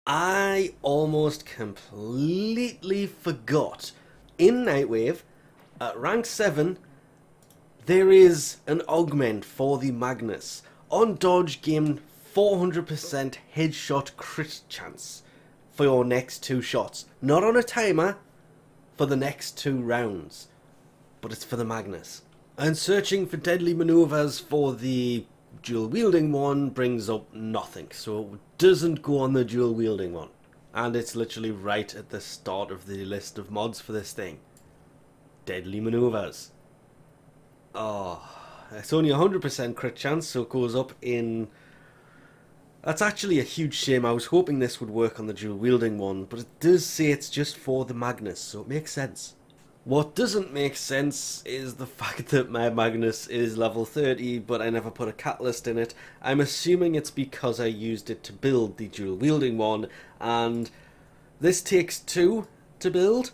I almost completely forgot. In Nightwave, at rank 7, there is an augment for the Magnus. On dodge, gain 400% headshot crit chance for your next 2 shots. Not on a timer, for the next 2 rounds. But it's for the Magnus. And searching for deadly maneuvers for the dual wielding one brings up nothing, so it doesn't go on the dual wielding one. And it's literally right at the start of the list of mods for this thing. Deadly maneuvers. Oh, it's only 100% crit chance, so it goes up in... That's actually a huge shame. I was hoping this would work on the dual wielding one, but it does say it's just for the Magnus, so it makes sense. What doesn't make sense is the fact that my Magnus is level 30, but I never put a catalyst in it. I'm assuming it's because I used it to build the dual wielding one, and this takes 2 to build,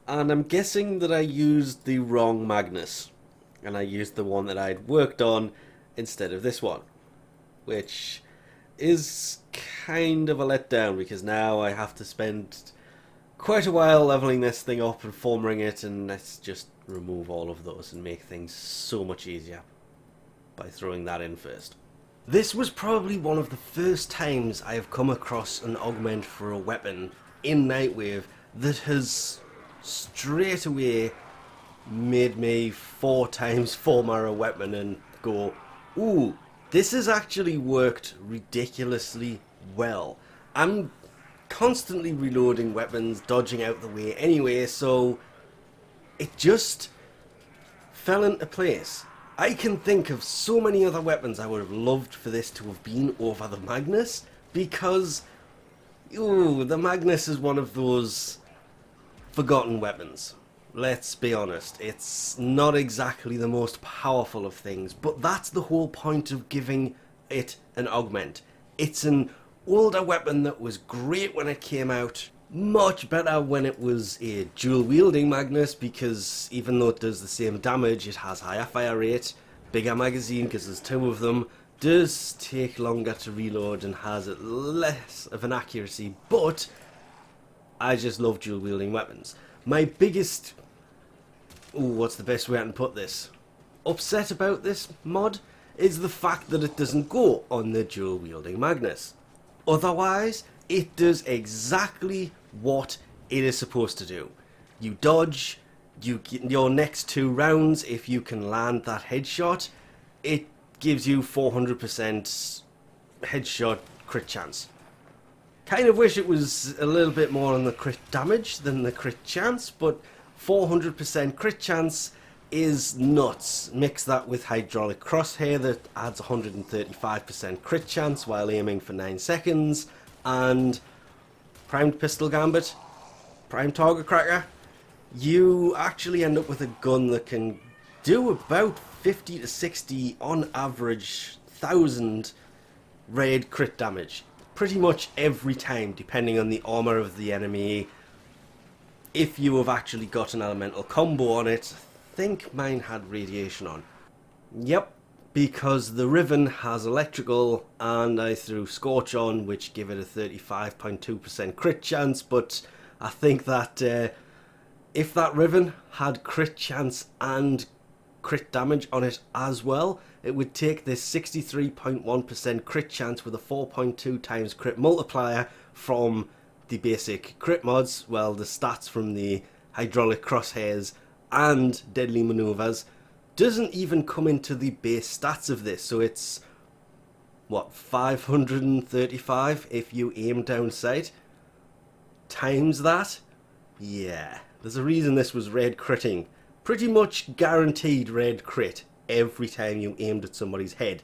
and I'm guessing that I used the wrong Magnus, and I used the one that I'd worked on instead of this one, which is kind of a letdown, because now I have to spend quite a while leveling this thing up and forming it, and let's just remove all of those and make things so much easier by throwing that in first. This was probably one of the first times I have come across an augment for a weapon in Nightwave that has straight away made me 4 times form a weapon and go, ooh, this has actually worked ridiculously well. I'm constantly reloading weapons, dodging out the way anyway, so it just fell into place. I can think of so many other weapons I would have loved for this to have been over the Magnus, because ooh, the Magnus is one of those forgotten weapons. Let's be honest, it's not exactly the most powerful of things, but that's the whole point of giving it an augment. It's an older weapon that was great when it came out, much better when it was a dual wielding Magnus, because even though it does the same damage, it has higher fire rate, bigger magazine because there's 2 of them, does take longer to reload and has less of an accuracy, but I just love dual wielding weapons. My biggest, what's the best way I can put this, upset about this mod is the fact that it doesn't go on the dual wielding Magnus. Otherwise, it does exactly what it is supposed to do. You dodge, you get your next 2 rounds, if you can land that headshot, it gives you 400% headshot crit chance. Kind of wish it was a little bit more on the crit damage than the crit chance, but 400% crit chance is nuts. Mix that with hydraulic crosshair that adds 135% crit chance while aiming for 9 seconds, and primed pistol gambit, primed target cracker, you actually end up with a gun that can do about 50 to 60 on average 1,000 raid crit damage pretty much every time, depending on the armor of the enemy. If you have actually got an elemental combo on it, I think mine had radiation on. Yep, because the Riven has electrical, and I threw Scorch on, which give it a 35.2% crit chance, but I think that if that Riven had crit chance and crit damage on it as well, it would take this 63.1% crit chance with a 4.2 times crit multiplier from the basic crit mods, well, the stats from the hydraulic crosshairs and deadly maneuvers, doesn't even come into the base stats of this. So it's, what, 535 if you aim down sight? Times that? Yeah, there's a reason this was red critting. Pretty much guaranteed red crit every time you aimed at somebody's head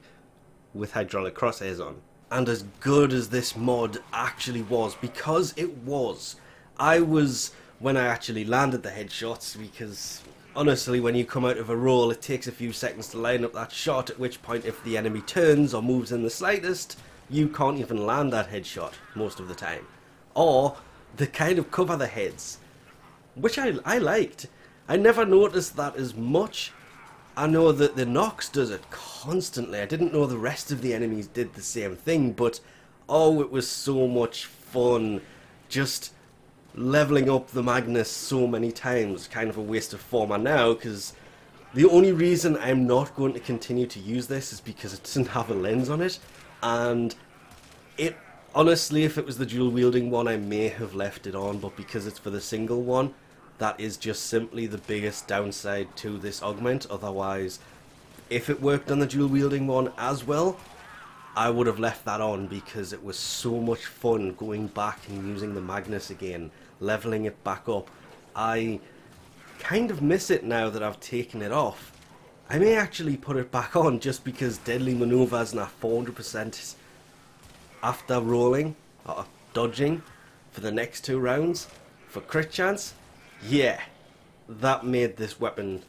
with hydraulic crosshairs on. And as good as this mod actually was, because it was, I was, when I actually landed the headshots, because honestly when you come out of a roll it takes a few seconds to line up that shot, at which point if the enemy turns or moves in the slightest, you can't even land that headshot most of the time. Or they kind of cover the heads, which I liked. I never noticed that as much. I know that the Nox does it constantly. I didn't know the rest of the enemies did the same thing, but oh, it was so much fun just leveling up the Magnus so many times. Kind of a waste of format now, because the only reason I'm not going to continue to use this is because it doesn't have a lens on it, and it honestly, if it was the dual wielding one, I may have left it on, but because it's for the single one, that is just simply the biggest downside to this augment. Otherwise, if it worked on the dual wielding one as well, I would have left that on, because it was so much fun going back and using the Magnus again, leveling it back up. I kind of miss it now that I've taken it off. I may actually put it back on just because deadly maneuvers and a 400% after rolling or dodging for the next 2 rounds for crit chance. Yeah, that made this weapon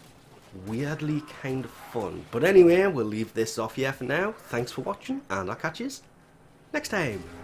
weirdly kind of fun. But anyway, we'll leave this off here for now. Thanks for watching, and I'll catch you next time.